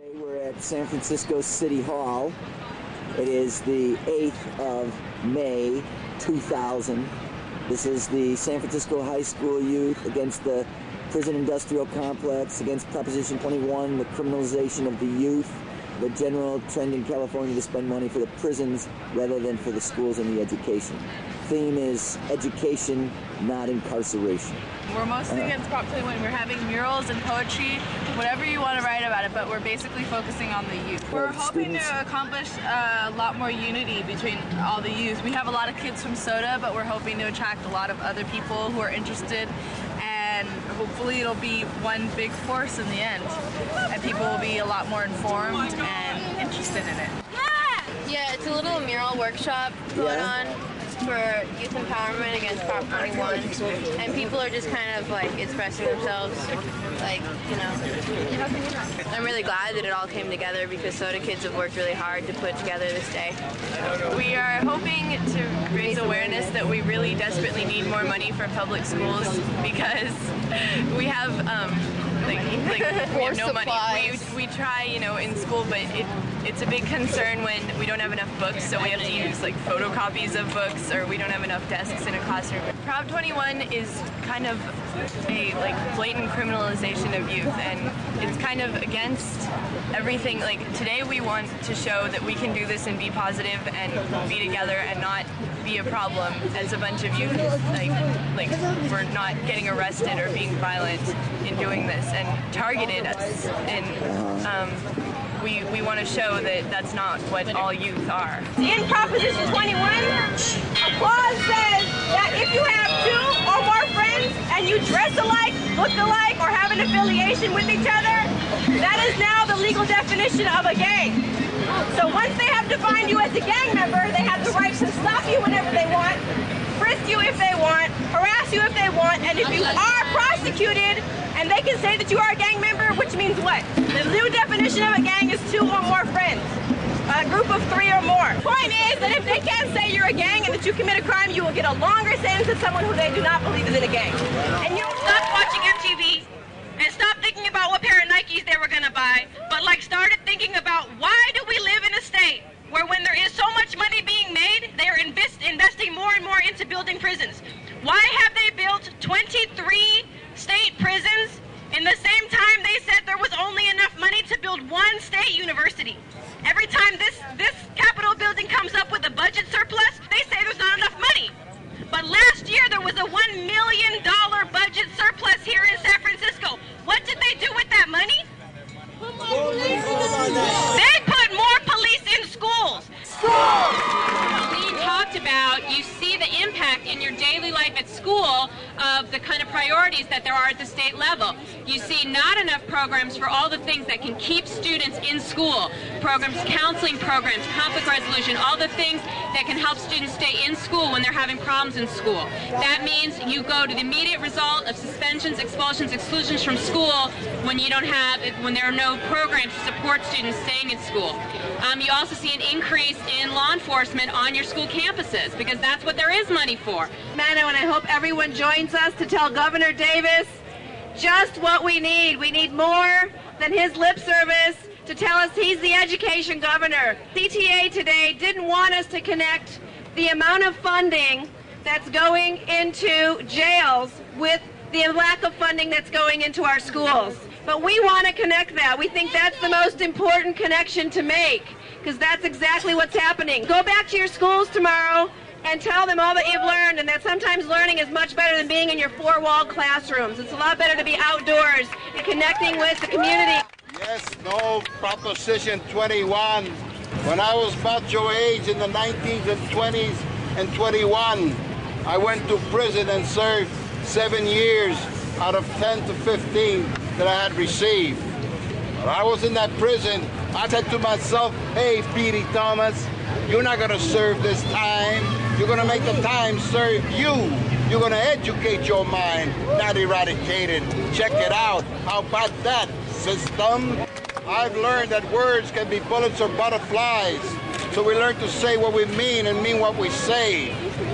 We're at San Francisco City Hall. It is the 8th of May, 2000. This is the San Francisco High School youth against the prison industrial complex, against Proposition 21, the criminalization of the youth, the general trend in California to spend money for the prisons rather than for the schools and the education. Theme is education, not incarceration. We're mostly against Prop 21. We're having murals and poetry, whatever you want to write about it, but we're basically focusing on the youth. We're hoping to accomplish a lot more unity between all the youth. We have a lot of kids from SOTA, but we're hoping to attract a lot of other people who are interested, and hopefully it'll be one big force in the end, and people will be a lot more informed and interested in it. Yeah, it's a little mural workshop going on for youth empowerment against Prop 21, and people are just kind of like expressing themselves, like, you know. I'm really glad that it all came together because SOTA kids have worked really hard to put together this day. We are hoping to raise awareness that we really desperately need more money for public schools because we have we have no money. We try, you know, in school, but it's a big concern when we don't have enough books, so we have to use like photocopies of books, or we don't have enough desks in a classroom. Prop 21 is kind of a blatant criminalization of youth, and it's kind of against everything. Like today we want to show that we can do this and be positive and be together and not be a problem as a bunch of youth, like we're not getting arrested or being violent in doing this and targeted us, and we want to show that that's not what all youth are. In Proposition 21, a clause says that if you have 2 or more friends and you dress alike, look alike, or have an affiliation with each other, that is now the legal definition of a gang. So once they have defined you as a gang member, they have the right to stop you whenever they want, frisk you if they want, harass you if they want, and if you are prosecuted, and they can say that you are a gang member, which means what? The new definition of a gang is 2 or more friends. A group of 3 or more. Point is that if they can't say you're a gang and that you commit a crime, you will get a longer sentence than someone who they do not believe is in a gang. And you stop watching MTV and stop thinking about what pair of Nikes they were gonna buy, but started thinking about why do we live in a state where when there is so much money being made, they are investing more and more into building prisons. Why have they built 23 state prisons in the same time they said there was only enough money to build 1 state university? Every time this Capitol building comes up with a budget surplus, they say there's not enough money. But last year there was a $1 million budget surplus here in San Francisco. What did they do with that money? They put more police in schools. We talked about, you see the impact in your daily life at school of the kind of priorities that there are at the state level. You see not enough programs for all the things that can keep students in school. Programs, counseling programs, conflict resolution, all the things that can help students stay in school when they're having problems in school. That means you go to the immediate result of suspensions, expulsions, exclusions from school when there are no programs to support students staying in school. You also see an increase in law enforcement on your school campuses because that's what there is money for. Mano, and I hope everyone joins us to tell Governor Davis just what we need. We need more than his lip service to tell us he's the education governor. CTA today didn't want us to connect the amount of funding that's going into jails with the lack of funding that's going into our schools. But we want to connect that. We think that's the most important connection to make, because that's exactly what's happening. Go back to your schools tomorrow and tell them all that you've learned, and that sometimes learning is much better than being in your 4-walled classrooms. It's a lot better to be outdoors and connecting with the community. Yes, no, Proposition 21. When I was about your age in the 19s and 20s and 21, I went to prison and served 7 years out of 10 to 15 that I had received. When I was in that prison, I said to myself, hey, Piri Tomas, you're not going to serve this time. You're going to make the time serve you. You're going to educate your mind, not eradicate it. Check it out. How about that, system? I've learned that words can be bullets or butterflies. So we learn to say what we mean and mean what we say.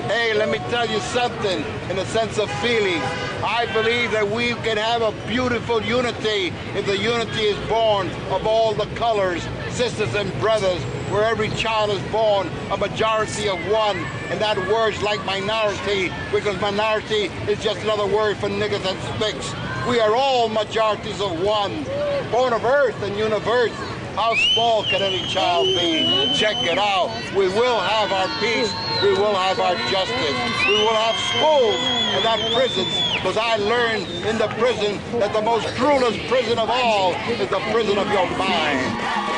Hey, let me tell you something in the sense of feeling. I believe that we can have a beautiful unity if the unity is born of all the colors, sisters and brothers, where every child is born a majority of one. And that word's like minority, because minority is just another word for niggas and spicks. We are all majorities of one, born of earth and universe. How small can any child be? Check it out. We will have our peace. We will have our justice. We will have schools and not prisons, because I learned in the prison that the most cruelest prison of all is the prison of your mind.